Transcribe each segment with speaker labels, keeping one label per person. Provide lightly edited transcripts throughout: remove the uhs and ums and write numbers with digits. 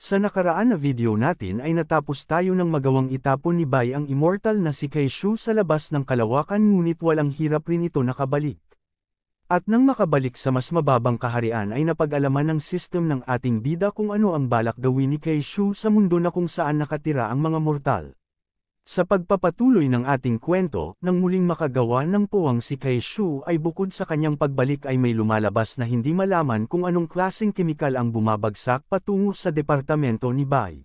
Speaker 1: Sa nakaraan na video natin ay natapos tayo ng magawang itapon ni Bai ang immortal na si Kaishu sa labas ng kalawakan ngunit walang hirap rin ito nakabalik. At nang makabalik sa mas mababang kaharian ay napag-alaman ng system ng ating bida kung ano ang balak gawin ni Kaishu sa mundo na kung saan nakatira ang mga mortal. Sa pagpapatuloy ng ating kwento, nang muling makagawa ng puwang si Kaishu ay bukod sa kanyang pagbalik ay may lumalabas na hindi malaman kung anong klaseng kemikal ang bumabagsak patungo sa departamento ni Bai.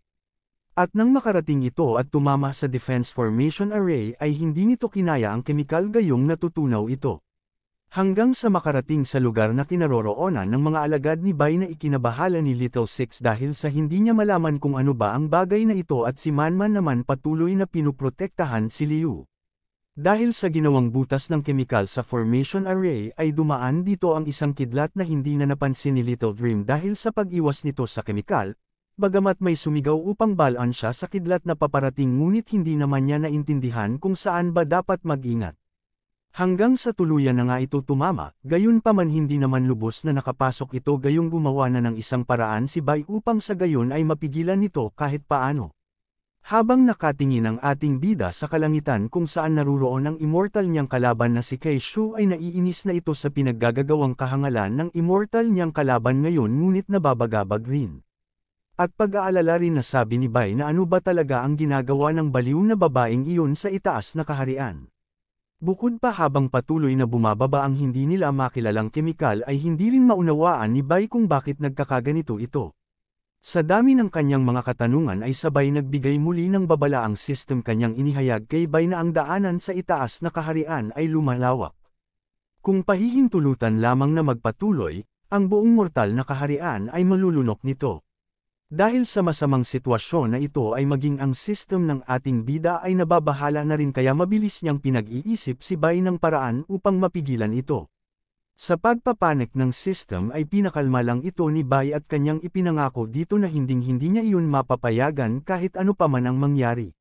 Speaker 1: At nang makarating ito at tumama sa Defense Formation Array ay hindi nito kinaya ang kemikal gayong natutunaw ito. Hanggang sa makarating sa lugar na kinaroroonan ng mga alagad ni Bai na ikinabahala ni Little Six dahil sa hindi niya malaman kung ano ba ang bagay na ito at si Manman naman patuloy na pinuprotektahan si Liu. Dahil sa ginawang butas ng kemikal sa Formation Array ay dumaan dito ang isang kidlat na hindi na napansin ni Little Dream dahil sa pag-iwas nito sa kemikal, bagamat may sumigaw upang balaan siya sa kidlat na paparating ngunit hindi naman niya naintindihan kung saan ba dapat mag-ingat. Hanggang sa tuluyan na nga ito tumama, gayon pa man hindi naman lubos na nakapasok ito gayong gumawa na ng isang paraan si Bai upang sa gayon ay mapigilan nito kahit paano. Habang nakatingin ang ating bida sa kalangitan kung saan naruroon ang immortal niyang kalaban na si Kaishu ay naiinis na ito sa pinaggagawang kahangalan ng immortal niyang kalaban ngayon ngunit nababagabag rin. At pag-aalala rin na sabi ni Bai na ano ba talaga ang ginagawa ng baliw na babaeng iyon sa itaas na kaharian. Bukod pa habang patuloy na bumababa ang hindi nila makilalang kemikal ay hindi rin maunawaan ni Bai kung bakit nagkakaganito ito. Sa dami ng kanyang mga katanungan ay sabay nagbigay muli ng babala ang system kanyang inihayag kay Bai na ang daanan sa itaas na kaharian ay lumalawak. Kung pahihintulutan lamang na magpatuloy, ang buong mortal na kaharian ay malulunok nito. Dahil sa masamang sitwasyon na ito ay maging ang system ng ating bida ay nababahala na rin kaya mabilis niyang pinag-iisip si Bai ng paraan upang mapigilan ito. Sa pagpapanik ng system ay pinakalma lang ito ni Bai at kanyang ipinangako dito na hinding-hindi niya iyon mapapayagan kahit ano pa man ang mangyari.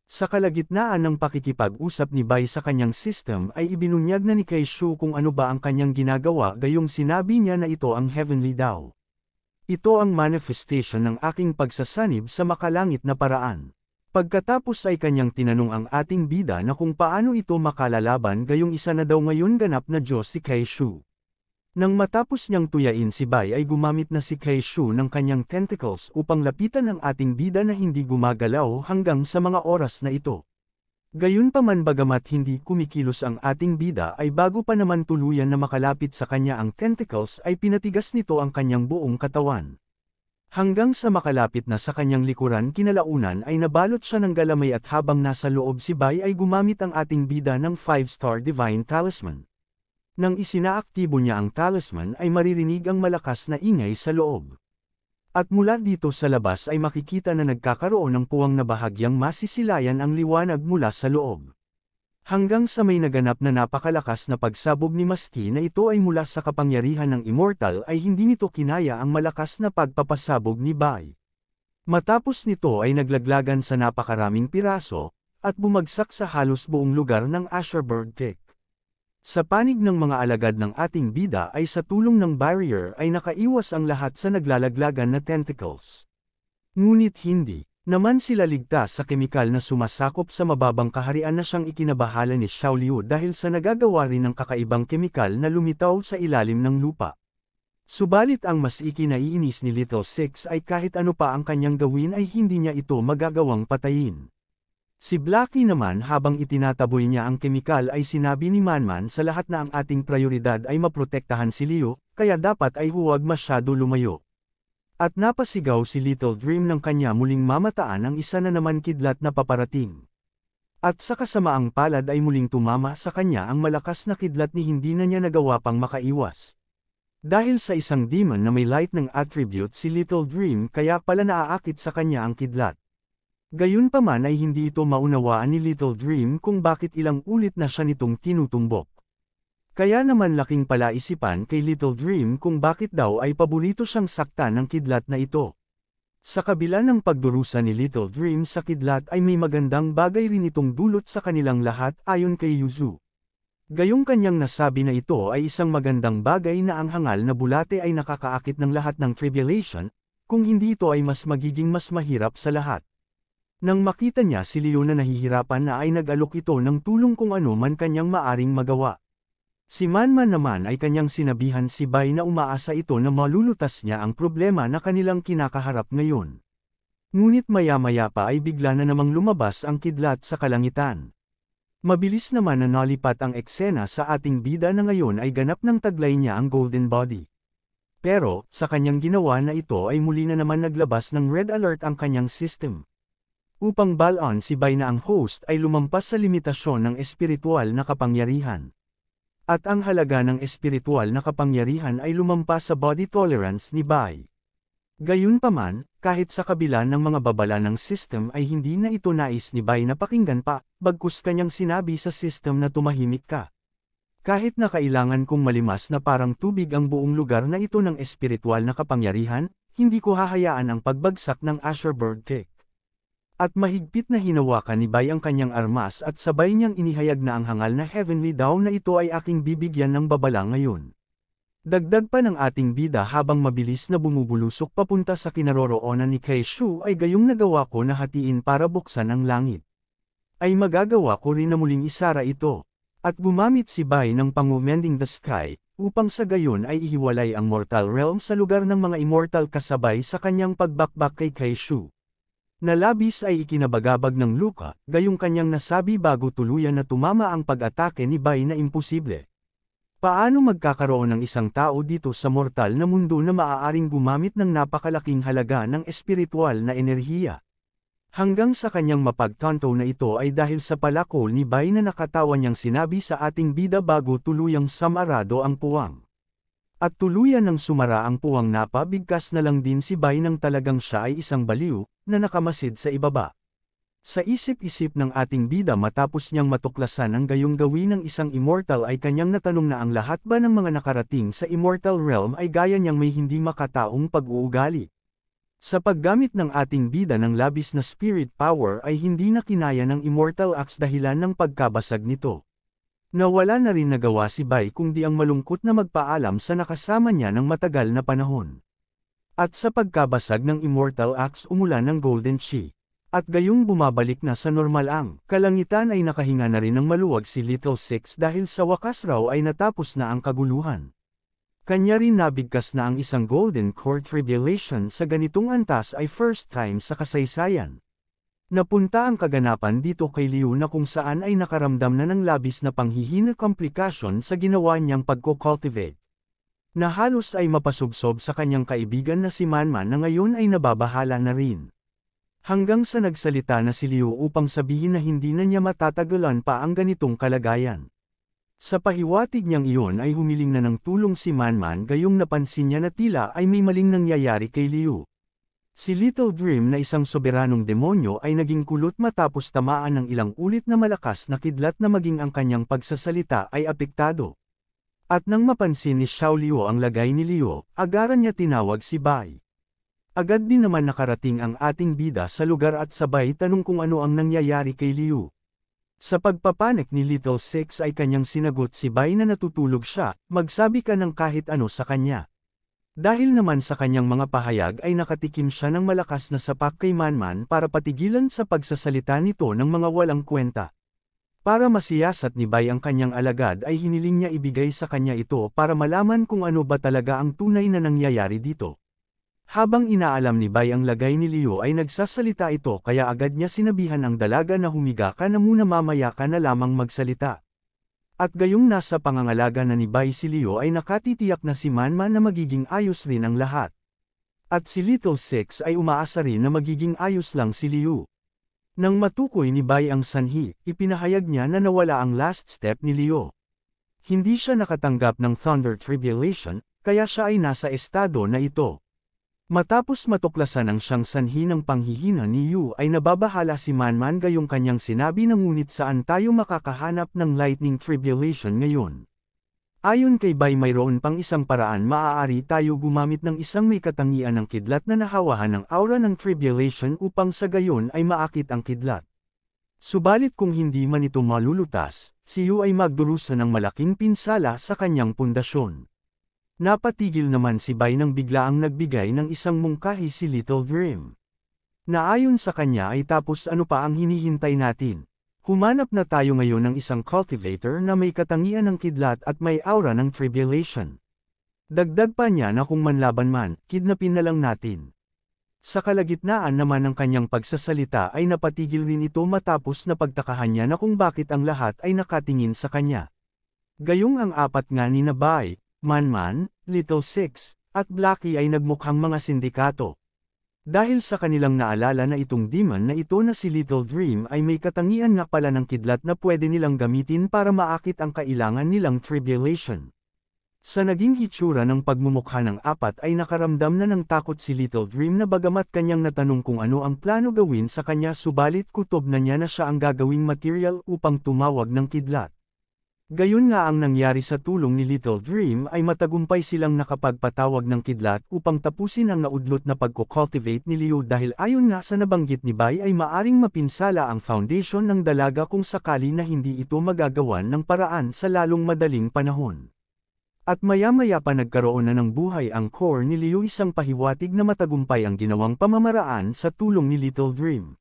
Speaker 1: Sa kalagitnaan ng pakikipag-usap ni Bai sa kanyang system ay ibinunyag na ni Kaishu kung ano ba ang kanyang ginagawa gayong sinabi niya na ito ang heavenly daw. Ito ang manifestation ng aking pagsasanib sa makalangit na paraan. Pagkatapos ay kanyang tinanong ang ating bida na kung paano ito makalalaban gayong isa na daw ngayon ganap na Diyos si Kaishu. Nang matapos niyang tuyain si Bai ay gumamit na si Kaishu ng kanyang tentacles upang lapitan ang ating bida na hindi gumagalaw hanggang sa mga oras na ito. Gayunpaman bagamat hindi kumikilos ang ating bida ay bago pa naman tuluyan na makalapit sa kanya ang tentacles ay pinatigas nito ang kanyang buong katawan. Hanggang sa makalapit na sa kanyang likuran kinalaunan ay nabalot siya ng galamay at habang nasa loob si Bai ay gumamit ang ating bida ng 5-star Divine Talisman. Nang isinaaktibo niya ang talisman ay maririnig ang malakas na ingay sa loob. At mula dito sa labas ay makikita na nagkakaroon ng puwang na bahagyang masisilayan ang liwanag mula sa loob. Hanggang sa may naganap na napakalakas na pagsabog ni Masti na ito ay mula sa kapangyarihan ng immortal ay hindi nito kinaya ang malakas na pagpapasabog ni Bai. Matapos nito ay naglaglagan sa napakaraming piraso, at bumagsak sa halos buong lugar ng Asherberg Peak. Sa panig ng mga alagad ng ating bida ay sa tulong ng barrier ay nakaiwas ang lahat sa naglalaglagan na tentacles. Ngunit hindi naman sila ligtas sa kemikal na sumasakop sa mababang kaharian na siyang ikinabahala ni Xiao Liu dahil sa nagagawa rin ng kakaibang kemikal na lumitaw sa ilalim ng lupa. Subalit ang mas ikinaiinis ni Little Six ay kahit ano pa ang kanyang gawin ay hindi niya ito magagawang patayin. Si Blackie naman habang itinataboy niya ang kemikal ay sinabi ni Manman sa lahat na ang ating prioridad ay maprotektahan si Liu, kaya dapat ay huwag masyado lumayo. At napasigaw si Little Dream ng kanya muling mamataan ang isa na naman kidlat na paparating. At sa kasamaang palad ay muling tumama sa kanya ang malakas na kidlat ni hindi na niya nagawa pang makaiwas. Dahil sa isang demon na may light ng attribute si Little Dream kaya pala naaakit sa kanya ang kidlat. Gayunpaman ay hindi ito maunawaan ni Little Dream kung bakit ilang ulit na siya nitong tinutumbok. Kaya naman laking palaisipan kay Little Dream kung bakit daw ay paborito siyang saktan ng kidlat na ito. Sa kabila ng pagdurusa ni Little Dream sa kidlat ay may magandang bagay rin itong dulot sa kanilang lahat ayon kay Yuzu. Gayong kanyang nasabi na ito ay isang magandang bagay na ang hangal na bulate ay nakakaakit ng lahat ng tribulation, kung hindi ito ay mas magiging mas mahirap sa lahat. Nang makita niya si Leo na nahihirapan na ay nag-alok ito ng tulong kung ano man kanyang maaring magawa. Si Manman naman ay kanyang sinabihan si Bai na umaasa ito na malulutas niya ang problema na kanilang kinakaharap ngayon. Ngunit maya-maya pa ay bigla na namang lumabas ang kidlat sa kalangitan. Mabilis naman na nalipat ang eksena sa ating bida na ngayon ay ganap ng taglay niya ang Golden Body. Pero, sa kanyang ginawa na ito ay muli na naman naglabas ng red alert ang kanyang system. Upang balon si Bai na ang host ay lumampas sa limitasyon ng espiritual na kapangyarihan. At ang halaga ng espiritual na kapangyarihan ay lumampas sa body tolerance ni Bai. Gayunpaman, kahit sa kabila ng mga babala ng system ay hindi na ito nais ni Bai na pakinggan pa, bagkus kanyang sinabi sa system na tumahimik ka. Kahit na kailangan kong malimas na parang tubig ang buong lugar na ito ng espiritual na kapangyarihan, hindi ko hahayaan ang pagbagsak ng Asherbird Kick. At mahigpit na hinawakan ni Bai ang kanyang armas at sabay niyang inihayag na ang hangal na Heavenly Dawn na ito ay aking bibigyan ng babala ngayon. Dagdag pa ng ating bida habang mabilis na bumubulusok papunta sa kinaroroonan ni Kaishu ay gayong nagawa ko na hatiin para buksan ang langit. Ay magagawa ko rin na muling isara ito. At gumamit si Bai ng pangumending the sky, upang sa gayon ay ihiwalay ang mortal realm sa lugar ng mga immortal kasabay sa kanyang pagbakbak kay Kaishu. Nalabis ay ikinabagabag ng luka, gayong kanyang nasabi bago tuluyan na tumama ang pag-atake ni Bai na imposible. Paano magkakaroon ng isang tao dito sa mortal na mundo na maaaring gumamit ng napakalaking halaga ng espiritual na enerhiya? Hanggang sa kanyang mapagtanto na ito ay dahil sa palakol ni Bai na nakatawa niyang sinabi sa ating bida bago tuluyang samarado ang puwang. At tuluyan ng sumara ang puwang napabigkas na lang din si Bai nang talagang siya ay isang baliw, na nakamasid sa ibaba. Sa isip-isip ng ating bida matapos niyang matuklasan ang gayong gawin ng isang immortal ay kanyang natanong na ang lahat ba ng mga nakarating sa immortal realm ay gaya niyang may hindi makataong pag-uugali. Sa paggamit ng ating bida ng labis na spirit power ay hindi na kinaya ng immortal axe dahilan ng pagkabasag nito. Nawala na rin nagawa si Bai kundi ang malungkot na magpaalam sa nakasama niya ng matagal na panahon. At sa pagkabasag ng immortal axe umulan ng golden chi. At gayong bumabalik na sa normal ang kalangitan ay nakahinga na rin ng maluwag si Little Six dahil sa wakas raw ay natapos na ang kaguluhan. Kanya rin nabigkas na ang isang golden core tribulation sa ganitong antas ay first time sa kasaysayan. Napunta ang kaganapan dito kay Liu na kung saan ay nakaramdam na ng labis na panghihina komplikasyon sa ginawa niyang pagko-cultivate. Na halos ay mapasubsob sa kanyang kaibigan na si Manman na ngayon ay nababahala na rin. Hanggang sa nagsalita na si Liu upang sabihin na hindi na niya matatagalan pa ang ganitong kalagayan. Sa pahiwatig niyang iyon ay humiling na ng tulong si Manman gayong napansin niya na tila ay may maling nangyayari kay Liu. Si Little Dream na isang soberanong demonyo ay naging kulot matapos tamaan ng ilang ulit na malakas na kidlat na maging ang kanyang pagsasalita ay apektado. At nang mapansin ni Xiao Liu ang lagay ni Liu, agaran niya tinawag si Bai. Agad din naman nakarating ang ating bida sa lugar at sabay tanong kung ano ang nangyayari kay Liu. Sa pagpapanik ni Little Six ay kanyang sinagot si Bai na natutulog siya, magsabi ka ng kahit ano sa kanya. Dahil naman sa kanyang mga pahayag ay nakatikim siya ng malakas na sapak kay Manman para patigilan sa pagsasalita nito ng mga walang kwenta. Para masiyasat ni Bai ang kanyang alagad ay hiniling niya ibigay sa kanya ito para malaman kung ano ba talaga ang tunay na nangyayari dito. Habang inaalam ni Bai ang lagay ni Liu ay nagsasalita ito kaya agad niya sinabihan ang dalaga na humiga ka na muna mamaya ka na lamang magsalita. At gayong nasa pangangalaga na ni Bai si Liu ay nakatitiyak na si Manman na magiging ayos rin ang lahat. At si Little Six ay umaasa rin na magiging ayos lang si Liu. Nang matukoy ni Bai ang sanhi, ipinahayag niya na nawala ang last step ni Liu. Hindi siya nakatanggap ng Thunder Tribulation, kaya siya ay nasa estado na ito. Matapos matuklasan ang siyang sanhi ng panghihina ni Yu ay nababahala si Manman gayong kanyang sinabi na ngunit saan tayo makakahanap ng lightning tribulation ngayon. Ayon kay Bai mayroon pang isang paraan maaari tayo gumamit ng isang may katangian ng kidlat na nahawahan ng aura ng tribulation upang sa gayon ay maakit ang kidlat. Subalit kung hindi man ito malulutas, si Yu ay magdurusa ng malaking pinsala sa kanyang pundasyon. Napatigil naman si Bai nang biglaang nagbigay ng isang mungkahi si Little Dream. Na ayon sa kanya ay tapos ano pa ang hinihintay natin? Humanap na tayo ngayon ng isang cultivator na may katangian ng kidlat at may aura ng tribulation. Dagdag pa niya na kung manlaban man, kidnapin na lang natin. Sa kalagitnaan naman ng kanyang pagsasalita ay napatigil rin ito matapos na pagtakahan niya na kung bakit ang lahat ay nakatingin sa kanya. Gayong ang apat nga ni Bai, Man, Little Six, at Blackie ay nagmukhang mga sindikato. Dahil sa kanilang naalala na itong demon na ito na si Little Dream ay may katangian nga pala ng kidlat na pwede nilang gamitin para maakit ang kailangan nilang tribulation. Sa naging hitsura ng pagmumukha ng apat ay nakaramdam na ng takot si Little Dream na bagamat kanyang natanong kung ano ang plano gawin sa kanya subalit kutob na niya na siya ang gagawing material upang tumawag ng kidlat. Gayon nga ang nangyari sa tulong ni Little Dream ay matagumpay silang nakapagpatawag ng kidlat upang tapusin ang naudlot na pagko-cultivate ni Liu dahil ayon nga sa nabanggit ni Bai ay maaring mapinsala ang foundation ng dalaga kung sakali na hindi ito magagawan ng paraan sa lalong madaling panahon. At maya-maya pa nagkaroon na ng buhay ang core ni Liu isang pahiwatig na matagumpay ang ginawang pamamaraan sa tulong ni Little Dream.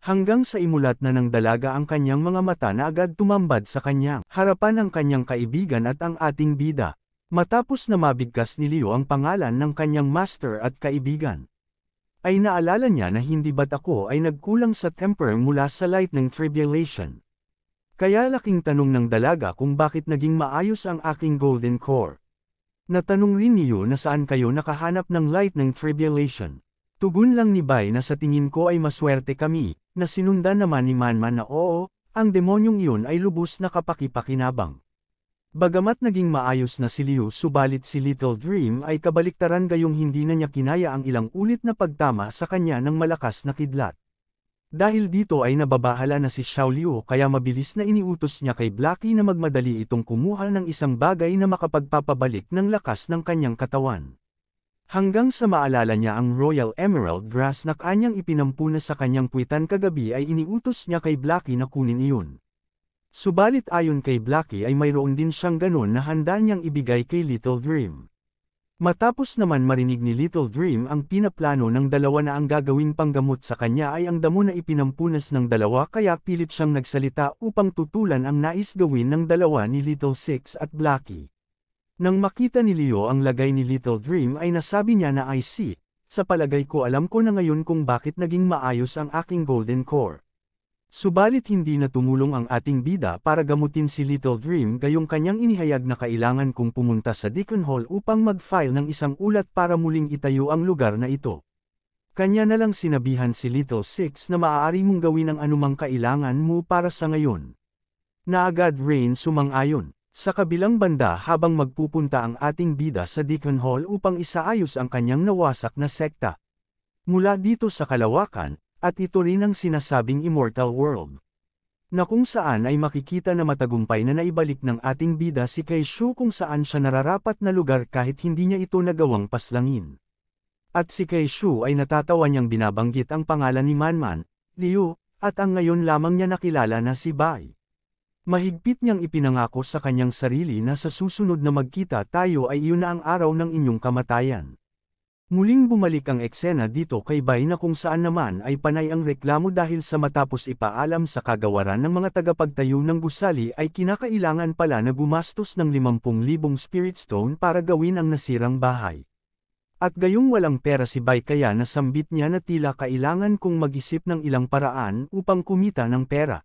Speaker 1: Hanggang sa imulat na ng dalaga ang kanyang mga mata na agad tumambad sa kanyang harapan ang kanyang kaibigan at ang ating bida. Matapos na mabigkas ni Liu ang pangalan ng kanyang master at kaibigan, ay naalala niya na hindi ba't ako ay nagkulang sa temper mula sa lightning tribulation. Kaya laking tanong ng dalaga kung bakit naging maayos ang aking golden core. Natanong rin niyo na saan kayo nakahanap ng lightning tribulation. Tugon lang ni Bai na sa tingin ko ay maswerte kami, na sinundan naman ni Man na oo, ang demonyong iyon ay lubos na kapakipakinabang. Bagamat naging maayos na si Liu subalit si Little Dream ay kabaliktaran gayong hindi na niya kinaya ang ilang ulit na pagtama sa kanya ng malakas na kidlat. Dahil dito ay nababahala na si Xiao Liu kaya mabilis na iniutos niya kay Blackie na magmadali itong kumuha ng isang bagay na makapagpapabalik ng lakas ng kanyang katawan. Hanggang sa maalala niya ang Royal Emerald Grass na kanyang ipinampuna sa kanyang puwitan kagabi ay iniutos niya kay Blackie na kunin iyon. Subalit ayon kay Blackie ay mayroon din siyang ganon na handa niyang ibigay kay Little Dream. Matapos naman marinig ni Little Dream ang pinaplano ng dalawa na ang gagawing panggamot sa kanya ay ang damo na ipinampunas ng dalawa kaya pilit siyang nagsalita upang tutulan ang nais gawin ng dalawa ni Little Six at Blackie. Nang makita ni Leo ang lagay ni Little Dream ay nasabi niya na I see, sa palagay ko alam ko na ngayon kung bakit naging maayos ang aking golden core. Subalit hindi na tumulong ang ating bida para gamutin si Little Dream gayong kanyang inihayag na kailangan kong pumunta sa Deacon Hall upang mag-file ng isang ulat para muling itayo ang lugar na ito. Kanya na lang sinabihan si Little Six na maaari mong gawin ang anumang kailangan mo para sa ngayon. Na agad Rain sumang-ayon. Sa kabilang banda habang magpupunta ang ating bida sa Deacon Hall upang isaayos ang kanyang nawasak na sekta. Mula dito sa kalawakan, at ito rin ang sinasabing Immortal World. Na kung saan ay makikita na matagumpay na naibalik ng ating bida si Kaishu kung saan siya nararapat na lugar kahit hindi niya ito nagawang paslangin. At si Kaishu ay natatawa niyang binabanggit ang pangalan ni Man, Liu, at ang ngayon lamang niya nakilala na si Bai. Mahigpit niyang ipinangako sa kanyang sarili na sa susunod na magkita tayo ay iyon na ang araw ng inyong kamatayan. Muling bumalik ang eksena dito kay Bai na kung saan naman ay panay ang reklamo dahil sa matapos ipaalam sa kagawaran ng mga tagapagtayo ng gusali ay kinakailangan pala na gumastos ng 50,000 spirit stone para gawin ang nasirang bahay. At gayong walang pera si Bai kaya nasambit niya na tila kailangan kong mag-isip ng ilang paraan upang kumita ng pera.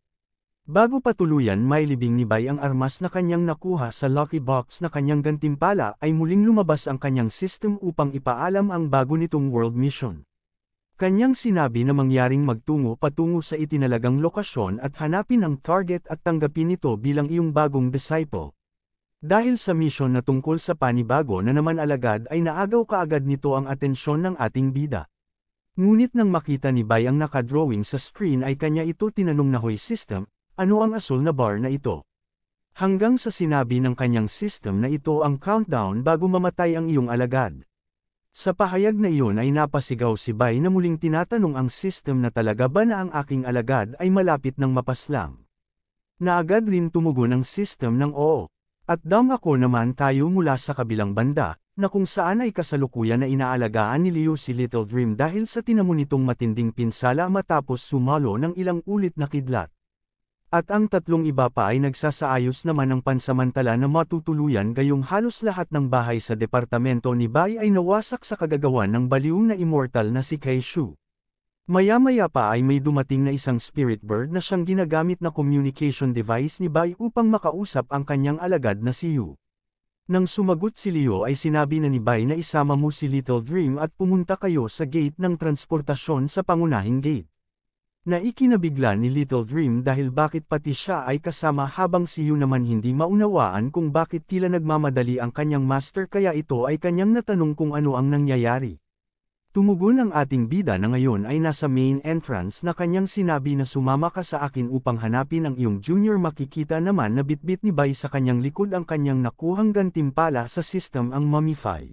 Speaker 1: Bago patuluyan may libing ni Bai ang armas na kanyang nakuha sa Lucky Box na kanyang gantimpala ay muling lumabas ang kanyang system upang ipaalam ang bago nitong world mission. Kanyang sinabi na mangyaring magtungo patungo sa itinalagang lokasyon at hanapin ang target at tanggapin ito bilang iyong bagong disciple. Dahil sa mission na tungkol sa panibago na naman alagad ay naagaw kaagad nito ang atensyon ng ating bida. Ngunit nang makita ni Bai ang nakadrawing sa screen ay kanya ito tinanong na hoy system, ano ang asul na bar na ito? Hanggang sa sinabi ng kanyang system na ito ang countdown bago mamatay ang iyong alagad. Sa pahayag na iyon ay napasigaw si Bai na muling tinatanong ang system na talaga ba na ang aking alagad ay malapit ng mapaslang. Na agad rin tumugon ang system ng oo. At ako naman tayo mula sa kabilang banda, na kung saan ay kasalukuyan na inaalagaan ni Leo si Little Dream dahil sa tinamo nitong matinding pinsala matapos sumalo ng ilang ulit na kidlat. At ang tatlong iba pa ay nagsasaayos naman ng pansamantala na matutuluyan gayong halos lahat ng bahay sa departamento ni Bai ay nawasak sa kagagawan ng baliw na immortal na si Kaishu. Maya-maya pa ay may dumating na isang spirit bird na siyang ginagamit na communication device ni Bai upang makausap ang kanyang alagad na si Yu. Nang sumagot si Leo ay sinabi na ni Bai na isama mo si Little Dream at pumunta kayo sa gate ng transportasyon sa pangunahing gate. Naikinabigla ni Little Dream dahil bakit pati siya ay kasama habang si Yu naman hindi maunawaan kung bakit tila nagmamadali ang kanyang master kaya ito ay kanyang natanong kung ano ang nangyayari. Tumugon ang ating bida na ngayon ay nasa main entrance na kanyang sinabi na sumama ka sa akin upang hanapin ang iyong junior makikita naman na bitbit ni Bai sa kanyang likod ang kanyang nakuhang gantimpala sa system ang Mumify.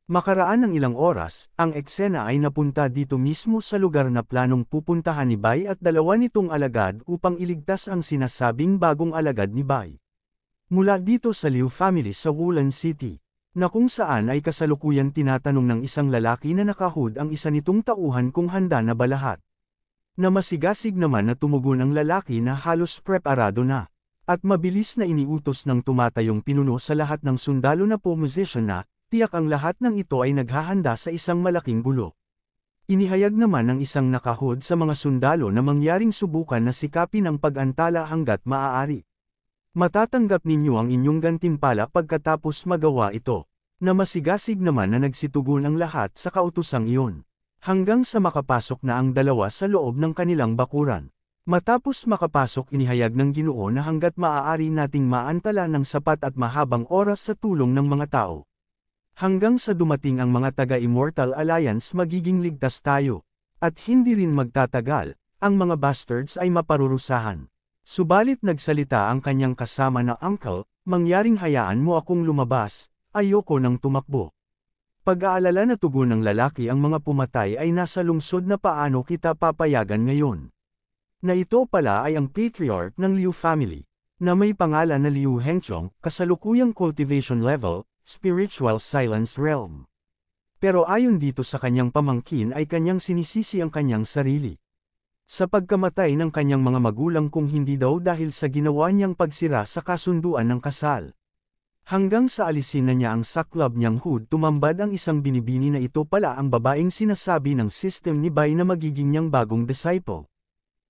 Speaker 1: Makaraan ng ilang oras, ang eksena ay napunta dito mismo sa lugar na planong pupuntahan ni Bai at dalawa nitong alagad upang iligtas ang sinasabing bagong alagad ni Bai. Mula dito sa Liu family sa Wulan City, na kung saan ay kasalukuyan tinatanong ng isang lalaki na nakahood ang isa nitong tauhan kung handa na ba lahat. Na masigasig naman na tumugon ang lalaki na halos preparado na, at mabilis na iniutos ng tumatayong pinuno sa lahat ng sundalo na position na, tiyak ang lahat ng ito ay naghahanda sa isang malaking gulo. Inihayag naman ng isang nakahod sa mga sundalo na mangyaring subukan na sikapin ang pag-antala hanggat maaari. Matatanggap ninyo ang inyong gantimpala pagkatapos magawa ito, na masigasig naman na nagsitugon ang lahat sa kautusang iyon. Hanggang sa makapasok na ang dalawa sa loob ng kanilang bakuran. Matapos makapasok inihayag ng Ginoo na hanggat maaari nating maantala ng sapat at mahabang oras sa tulong ng mga tao. Hanggang sa dumating ang mga taga-Immortal Alliance magiging ligtas tayo. At hindi rin magtatagal, ang mga bastards ay maparurusahan. Subalit nagsalita ang kanyang kasama na uncle, mangyaring hayaan mo akong lumabas, ayoko nang tumakbo. Pag-aalala na tugon ng lalaki ang mga pumatay ay nasa lungsod na paano kita papayagan ngayon. Na ito pala ay ang patriarch ng Liu family, na may pangalan na Liu Hengchong, kasalukuyang cultivation level, spiritual silence realm. Pero ayon dito sa kanyang pamangkin ay kanyang sinisisi ang kanyang sarili. Sa pagkamatay ng kanyang mga magulang kung hindi daw dahil sa ginawa niyang pagsira sa kasunduan ng kasal. Hanggang sa alisin na niya ang saklab niyang hood tumambad ang isang binibini na ito pala ang babaeng sinasabi ng system ni Bai na magiging niyang bagong disciple.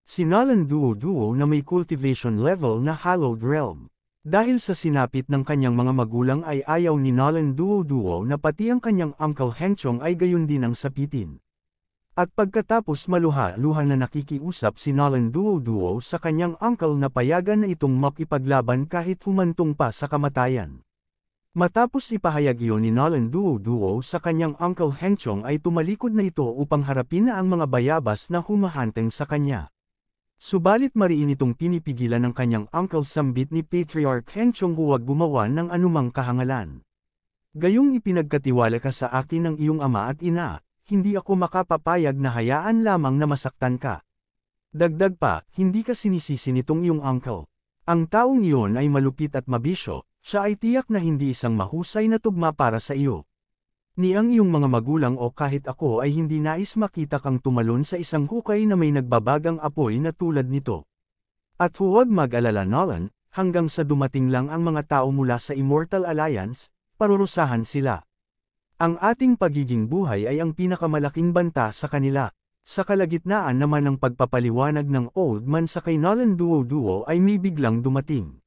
Speaker 1: Si Nalan Duo na may cultivation level na hallowed realm. Dahil sa sinapit ng kanyang mga magulang ay ayaw ni Nalan Duo na pati ang kanyang uncle Hengchong ay gayon din ang sapitin. At pagkatapos maluha-luha na nakikiusap si Nalan Duo sa kanyang uncle na payagan na itong makipaglaban kahit humantong pa sa kamatayan. Matapos ipahayag iyon ni Nalan Duo sa kanyang uncle Hengchong ay tumalikod na ito upang harapin na ang mga bayabas na humahanteng sa kanya. Subalit mariin itong pinipigilan ng kanyang uncle sambit ni Patriarch Hengchong huwag gumawa ng anumang kahangalan. Gayong ipinagkatiwala ka sa akin ng iyong ama at ina, hindi ako makapapayag na hayaan lamang na masaktan ka. Dagdag pa, hindi ka sinisisi nitong iyong uncle. Ang taong iyon ay malupit at mabisyo, siya ay tiyak na hindi isang mahusay na tugma para sa iyo. Ni ang iyong mga magulang o kahit ako ay hindi nais makita kang tumalon sa isang hukay na may nagbabagang apoy na tulad nito. At huwag mag-alala Nolan, hanggang sa dumating lang ang mga tao mula sa Immortal Alliance, parurusahan sila. Ang ating pagiging buhay ay ang pinakamalaking banta sa kanila. Sa kalagitnaan naman ng pagpapaliwanag ng Old Man sa kay Nalan Duo ay may biglang dumating.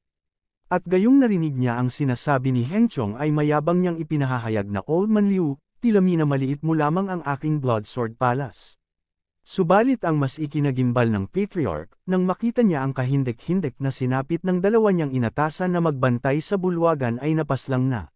Speaker 1: At gayong narinig niya ang sinasabi ni Hengchong ay mayabang niyang ipinahahayag na Old Man Liu, tilami na maliit mo lamang ang aking Blood Sword Palace. Subalit ang mas ikinagimbal ng Patriarch, nang makita niya ang kahindik-hindik na sinapit ng dalawa niyang inatasan na magbantay sa bulwagan ay napaslang na.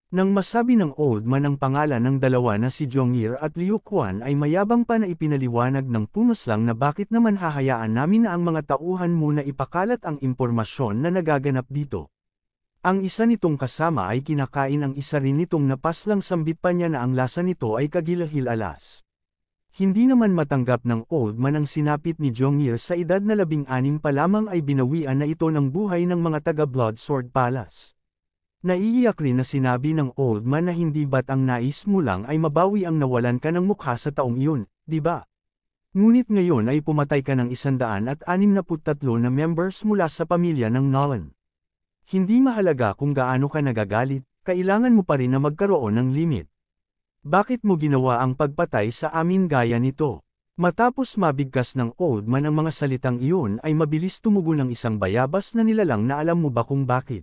Speaker 1: Nang masabi ng Old Man ang pangalan ng dalawa na si Zhongyir at Liu Quan ay mayabang pa na ipinaliwanag ng pumaslang na bakit naman hahayaan namin na ang mga tauhan muna ipakalat ang impormasyon na nagaganap dito. Ang isa nitong kasama ay kinakain ang isa rin nitong napaslang sambit pa niya na ang lasa nito ay kagilahil-alas. Hindi naman matanggap ng Old Man ang sinapit ni Zhongyir sa edad na 16 pa lamang ay binawian na ito ng buhay ng mga taga Blood Sword Palace. Naiiyak rin na sinabi ng old man na hindi ba't ang nais mo lang ay mabawi ang nawalan ka ng mukha sa taong iyon, di ba? Ngunit ngayon ay pumatay ka ng 163 na members mula sa pamilya ng Nolan. Hindi mahalaga kung gaano ka nagagalit, kailangan mo pa rin na magkaroon ng limit. Bakit mo ginawa ang pagpatay sa amin gaya nito? Matapos mabigkas ng old man ang mga salitang iyon ay mabilis tumugon ng isang bayabas na nilalang na alam mo ba kung bakit?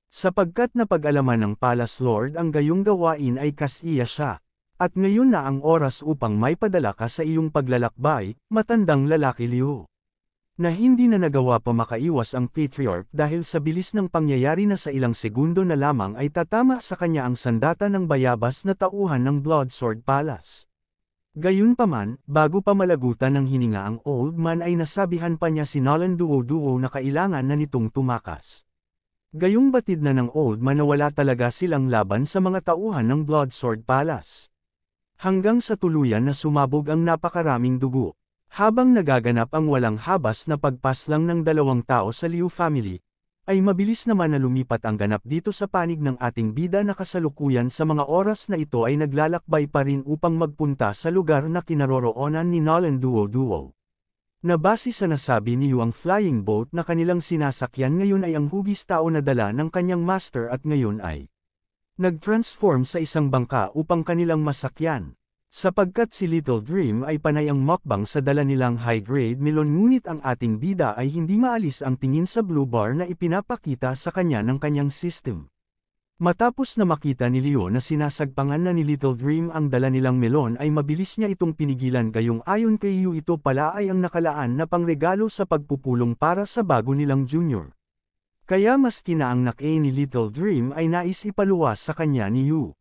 Speaker 1: Sapagkat napag-alaman ng Palace Lord ang gayong gawain ay kasiya siya. At ngayon na ang oras upang may padala ka sa iyong paglalakbay, matandang lalaki Liu. Na hindi na nagawa pa makaiwas ang Patriarch dahil sa bilis ng pangyayari na sa ilang segundo na lamang ay tatama sa kanya ang sandata ng bayabas na tauhan ng Bloodsword Palace. Gayunpaman, bago pa malagutan ng hininga ang old man ay nasabihan pa niya si Nolan Duo-Duo na kailangan na nitong tumakas. Gayong batid na ng old man na wala talaga silang laban sa mga tauhan ng Bloodsword Palace. Hanggang sa tuluyan na sumabog ang napakaraming dugo. Habang nagaganap ang walang habas na pagpaslang ng dalawang tao sa Liu family, ay mabilis naman na lumipat ang ganap dito sa panig ng ating bida na kasalukuyan sa mga oras na ito ay naglalakbay pa rin upang magpunta sa lugar na kinaroroonan ni Nolan Duo-Duo. Nabase sa nasabi ni Yu ang flying boat na kanilang sinasakyan ngayon ay ang hugis tao na dala ng kanyang master at ngayon ay nag-transform sa isang bangka upang kanilang masakyan. Sapagkat si Little Dream ay panay ang mukbang sa dala nilang high-grade melon ngunit ang ating bida ay hindi maalis ang tingin sa blue bar na ipinapakita sa kanya ng kanyang system. Matapos na makita ni Leo na sinasagpangan na ni Little Dream ang dala nilang melon ay mabilis niya itong pinigilan gayong ayon kay Yu ito pala ay ang nakalaan na pangregalo sa pagpupulong para sa bago nilang junior. Kaya maski na ang nak-e ni Little Dream ay nais ipaluwas sa kanya ni Yu.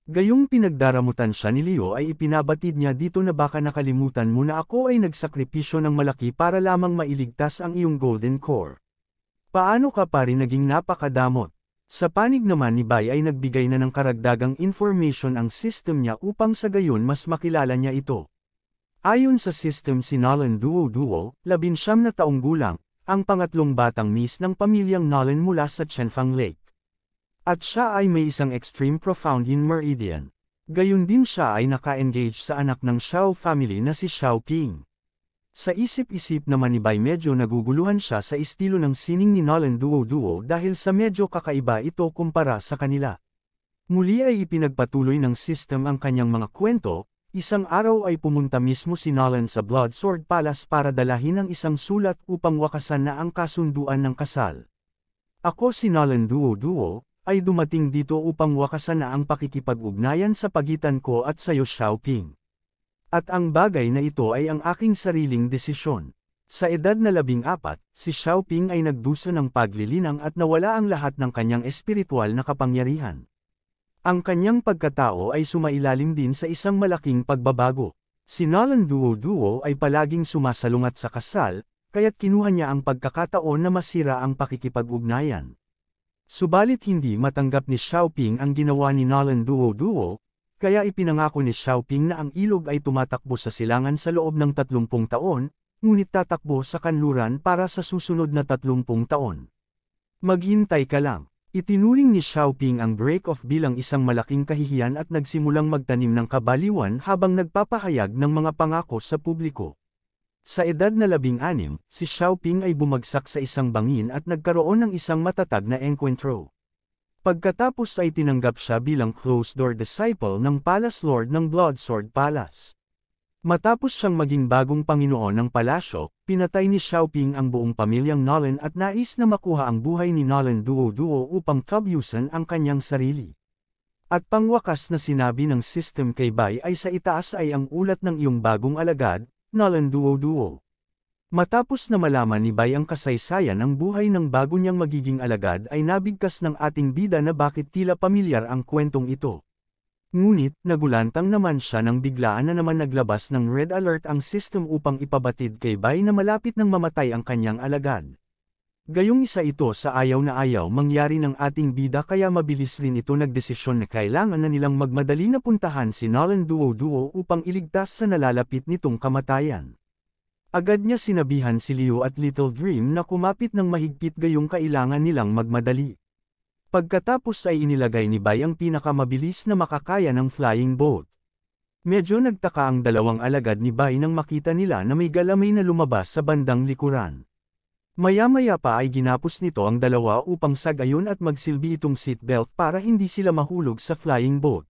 Speaker 1: Gayong pinagdaramutan siya ni Leo ay ipinabatid niya dito na baka nakalimutan mo na ako ay nagsakripisyo ng malaki para lamang mailigtas ang iyong golden core. Paano ka pa rin naging napakadamot? Sa panig naman ni Bai ay nagbigay na ng karagdagang information ang system niya upang sa gayon mas makilala niya ito. Ayon sa system si Nolan Duo-Duo, 19 na taong gulang, ang pangatlong batang miss ng pamilyang Nolan mula sa Chenfang Lake. At siya ay may isang extreme profound in Meridian. Gayon din siya ay naka-engage sa anak ng Xiao family na si Xiao Ping. Sa isip-isip naman ni Bai medyo naguguluhan siya sa estilo ng sining ni Nolan Duo-Duo dahil sa medyo kakaiba ito kumpara sa kanila. Muli ay ipinagpatuloy ng system ang kanyang mga kwento, isang araw ay pumunta mismo si Nolan sa Bloodsword Palace para dalahin ang isang sulat upang wakasan na ang kasunduan ng kasal. Ako si Nolan Duo-Duo, ay dumating dito upang wakasan na ang pakikipag-ugnayan sa pagitan ko at sayo Xiao Ping. At ang bagay na ito ay ang aking sariling desisyon. Sa edad na 14, si Xiao Ping ay nagdusa ng paglilinang at nawala ang lahat ng kanyang espiritual na kapangyarihan. Ang kanyang pagkatao ay sumailalim din sa isang malaking pagbabago. Si Nolan Duo-Duo ay palaging sumasalungat sa kasal, kaya't kinuha niya ang pagkakataon na masira ang pakikipag-ugnayan. Subalit hindi matanggap ni Xiao Ping ang ginawa ni Nolan Duo-Duo, kaya ipinangako ni Xiao Ping na ang ilog ay tumatakbo sa silangan sa loob ng 30 taon, ngunit tatakbo sa kanluran para sa susunod na 30 taon. Maghintay ka lang. Itinuring ni Xiao Ping ang break-off bilang isang malaking kahihiyan at nagsimulang magtanim ng kabaliwan habang nagpapahayag ng mga pangako sa publiko. Sa edad na 16, si Xiao Ping ay bumagsak sa isang bangin at nagkaroon ng isang matatag na engkwentro. Pagkatapos ay tinanggap siya bilang closed-door disciple ng Palace Lord ng Bloodsword Palace. Matapos siyang maging bagong Panginoon ng palasyo, pinatay ni Xiao Ping ang buong pamilyang Nolan at nais na makuha ang buhay ni Nolan Duo-Duo upang kabyusan ang kanyang sarili. At pangwakas na sinabi ng system kay Bai ay sa itaas ay ang ulat ng iyong bagong alagad, Nolan Duo-Duo. Matapos na malaman ni Bai ang kasaysayan ng buhay ng bago niyang magiging alagad ay nabigkas ng ating bida na bakit tila pamilyar ang kwentong ito. Ngunit, nagulantang naman siya nang biglaan na naman naglabas ng red alert ang system upang ipabatid kay Bai na malapit nang mamatay ang kanyang alagad. Gayong isa ito sa ayaw na ayaw mangyari ng ating bida kaya mabilis rin ito nagdesisyon na kailangan na nilang magmadali na puntahan si Nolan Duo-Duo upang iligtas sa nalalapit nitong kamatayan. Agad niya sinabihan si Leo at Little Dream na kumapit ng mahigpit gayong kailangan nilang magmadali. Pagkatapos ay inilagay ni Bai ang pinakamabilis na makakaya ng flying boat. Medyo nagtaka ang dalawang alagad ni Bai nang makita nila na may galamay na lumabas sa bandang likuran. Maya-maya pa ay ginapos nito ang dalawa upang sagayon at magsilbi itong seatbelt para hindi sila mahulog sa flying boat.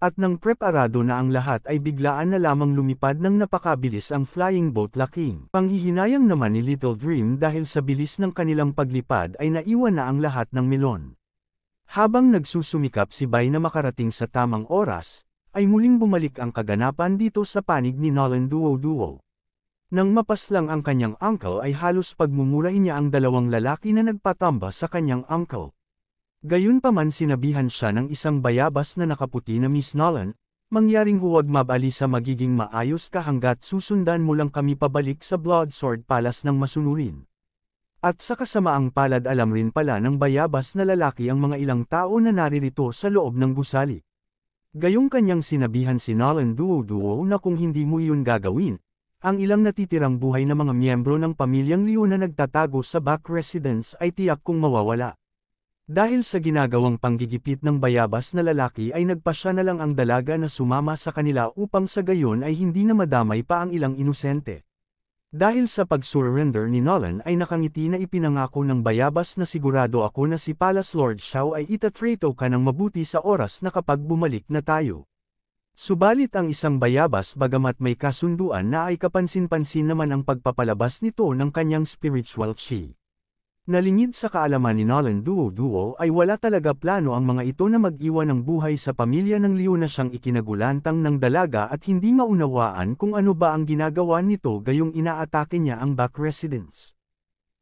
Speaker 1: At nang preparado na ang lahat ay biglaan na lamang lumipad ng napakabilis ang flying boat, laking panghihinayang naman ni Little Dream dahil sa bilis ng kanilang paglipad ay naiwan na ang lahat ng melon. Habang nagsusumikap si Bai na makarating sa tamang oras, ay muling bumalik ang kaganapan dito sa panig ni Nolan Duo. Nang mapaslang ang kanyang uncle ay halos pagmumurahin niya ang dalawang lalaki na nagpatamba sa kanyang uncle. Gayunpaman sinabihan siya ng isang bayabas na nakaputi na Miss Nolan, mangyaring huwag mabalisa, magiging maayos ka hanggat susundan mo lang kami pabalik sa Bloodsword Palace ng masunurin. At sa kasamaang palad alam rin pala ng bayabas na lalaki ang mga ilang tao na naririto sa loob ng gusali. Gayong kanyang sinabihan si Nolan Duo na kung hindi mo iyon gagawin, ang ilang natitirang buhay na mga miyembro ng pamilyang Liu na nagtatago sa back residence ay tiyak kong mawawala. Dahil sa ginagawang panggigipit ng bayabas na lalaki ay nagpasya na lang ang dalaga na sumama sa kanila upang sa gayon ay hindi na madamay pa ang ilang inosente. Dahil sa pag-surrender ni Nolan ay nakangiti na ipinangako ng bayabas na sigurado ako na si Palace Lord Xiao ay itatrato ka ng mabuti sa oras na kapag bumalik na tayo. Subalit ang isang bayabas, bagamat may kasunduan na, ay kapansin-pansin naman ang pagpapalabas nito ng kanyang spiritual chi. Nalingid sa kaalaman ni Nolan Duo ay wala talaga plano ang mga ito na mag-iwan ng buhay sa pamilya ng Liu na siyang ikinagulantang ng dalaga at hindi maunawaan kung ano ba ang ginagawa nito gayong inaatake niya ang back residence.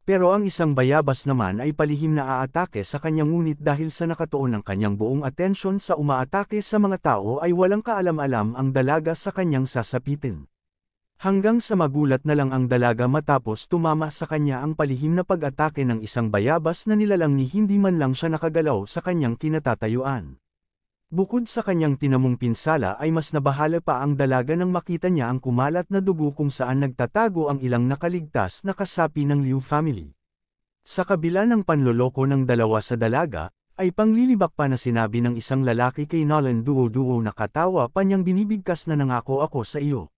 Speaker 1: Pero ang isang bayabas naman ay palihim na aatake sa kanya, ngunit dahil sa nakatuon ang kanyang buong atensyon sa umaatake sa mga tao ay walang kaalam-alam ang dalaga sa kanyang sasapitin. Hanggang sa magulat na lang ang dalaga matapos tumama sa kanya ang palihim na pag-atake ng isang bayabas na nilalang ni hindi man lang siya nakagalaw sa kanyang kinatatayuan. Bukod sa kanyang tinamong pinsala ay mas nabahala pa ang dalaga nang makita niya ang kumalat na dugo kung saan nagtatago ang ilang nakaligtas na kasapi ng Liu family. Sa kabila ng panloloko ng dalawa sa dalaga, ay panglilibak pa na sinabi ng isang lalaki kay Nolan Duo na katawa pa niyang binibigkas na nangako ako sa iyo.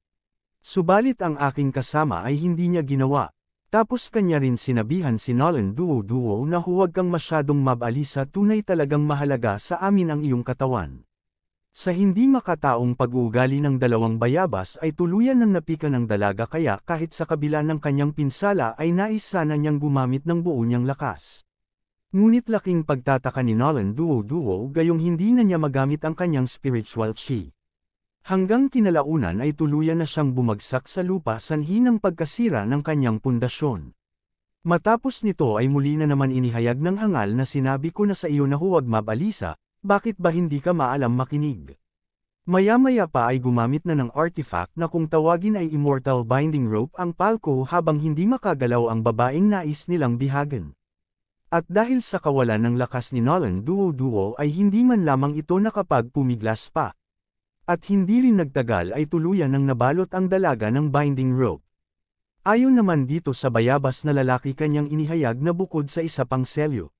Speaker 1: Subalit ang aking kasama ay hindi niya ginawa. Tapos kanya rin sinabihan si Nolan Duo na huwag kang masyadong mabalisa, tunay talagang mahalaga sa amin ang iyong katawan. Sa hindi makataong pag-uugali ng dalawang bayabas ay tuluyan ng napika ng dalaga, kaya kahit sa kabila ng kanyang pinsala ay nais sana niyang gumamit ng buo niyang lakas. Ngunit laking pagtataka ni Nolan Duo gayong hindi na niya magamit ang kanyang spiritual chi. Hanggang kinalaunan ay tuluyan na siyang bumagsak sa lupa sanhi ng pagkasira ng kanyang pundasyon. Matapos nito ay muli na naman inihayag ng hangal na sinabi ko na sa iyo na huwag mabalisa, bakit ba hindi ka maalam makinig? Maya-maya pa ay gumamit na ng artifact na kung tawagin ay Immortal Binding Rope ang palko habang hindi makagalaw ang babaeng nais nilang bihagan. At dahil sa kawalan ng lakas ni Nolan Duo ay hindi man lamang ito nakapagpumiglas pa. At hindi rin nagtagal ay tuluyan nang nabalot ang dalaga ng binding rope. Ayon naman dito sa bayabas na lalaki, kanyang inihayag na bukod sa isa pang selyo,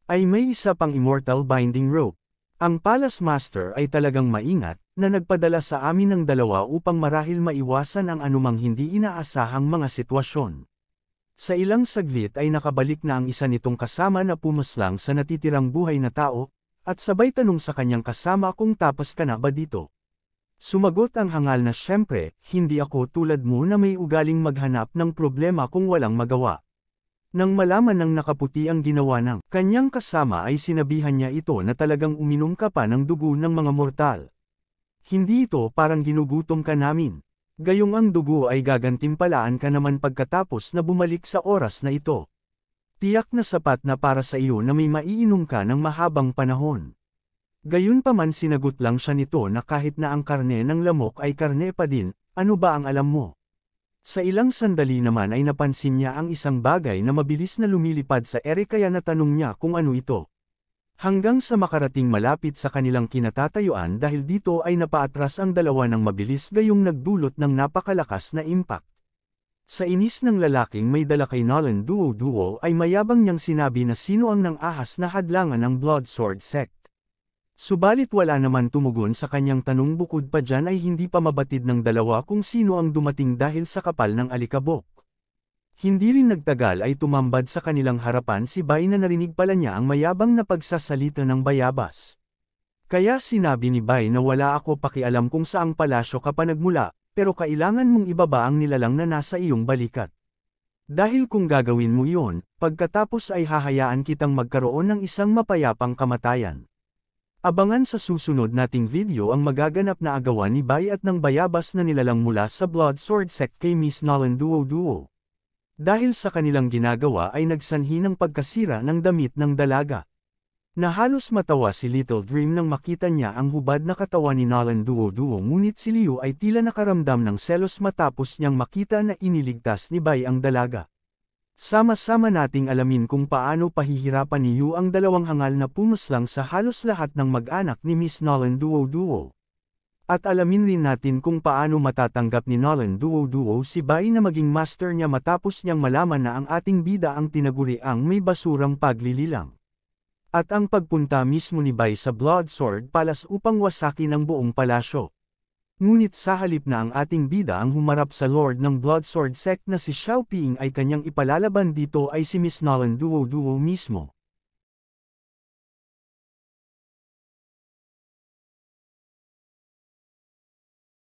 Speaker 1: ay may isa pang immortal binding rope. Ang Palace Master ay talagang maingat, na nagpadala sa amin ng dalawa upang marahil maiwasan ang anumang hindi inaasahang mga sitwasyon. Sa ilang saglit ay nakabalik na ang isa nitong kasama na pumaslang sa natitirang buhay na tao, at sabay tanong sa kanyang kasama kung tapas ka na ba dito. Sumagot ang hangal na syempre, hindi ako tulad mo na may ugaling maghanap ng problema kung walang magawa. Nang malaman ng nakaputi ang ginawa ng kanyang kasama ay sinabihan niya ito na talagang uminom ka pa ng dugo ng mga mortal. Hindi ito parang ginugutom ka namin. Gayong ang dugo ay gagantimpalaan ka naman pagkatapos na bumalik sa oras na ito. Tiyak na sapat na para sa iyo na may maiinom ka ng mahabang panahon. Gayunpaman sinagot lang siya nito na kahit na ang karne ng lamok ay karne pa din, ano ba ang alam mo? Sa ilang sandali naman ay napansin niya ang isang bagay na mabilis na lumilipad sa ere, kaya natanong niya kung ano ito. Hanggang sa makarating malapit sa kanilang kinatatayuan, dahil dito ay napaatras ang dalawa ng mabilis gayong nagdulot ng napakalakas na impact. Sa inis ng lalaking may dala kay Nolan Duo ay mayabang niyang sinabi na sino ang nang-ahas na hadlangan ng Bloodsword Sect. Subalit wala naman tumugon sa kanyang tanong, bukod pa dyan ay hindi pa mabatid ng dalawa kung sino ang dumating dahil sa kapal ng alikabok. Hindi rin nagtagal ay tumambad sa kanilang harapan si Bai na narinig pala niya ang mayabang na pagsasalita ng bayabas. Kaya sinabi ni Bai na wala ako pakialam kung saang palasyo ka pa nagmula, pero kailangan mong ibaba ang nilalang na nasa iyong balikat. Dahil kung gagawin mo iyon, pagkatapos ay hahayaan kitang magkaroon ng isang mapayapang kamatayan. Abangan sa susunod nating video ang magaganap na agawan ni Bai at ng bayabas na nilalang mula sa Bloodsword Sect kay Miss Nolan Duo. Dahil sa kanilang ginagawa ay nagsanhi ng pagkasira ng damit ng dalaga. Na halos matawa si Little Dream nang makita niya ang hubad na katawan ni Nolan Duo, ngunit si Liu ay tila nakaramdam ng selos matapos niyang makita na iniligtas ni Bai ang dalaga. Sama-sama nating alamin kung paano pahihirapan ni Yu ang dalawang hangal na pumuslang sa halos lahat ng mag-anak ni Miss Nolan Duo. At alamin rin natin kung paano matatanggap ni Nolan Duo si Bai na maging master niya matapos niyang malaman na ang ating bida ang tinaguriang may basurang paglililang. At ang pagpunta mismo ni Bai sa Bloodsword Palace upang wasakin ang buong palasyo. Ngunit sa halip na ang ating bida ang humarap sa Lord ng Bloodsword Sect na si Xiao Ping ay kanyang ipalalaban, dito ay si Miss Nolan Duo mismo.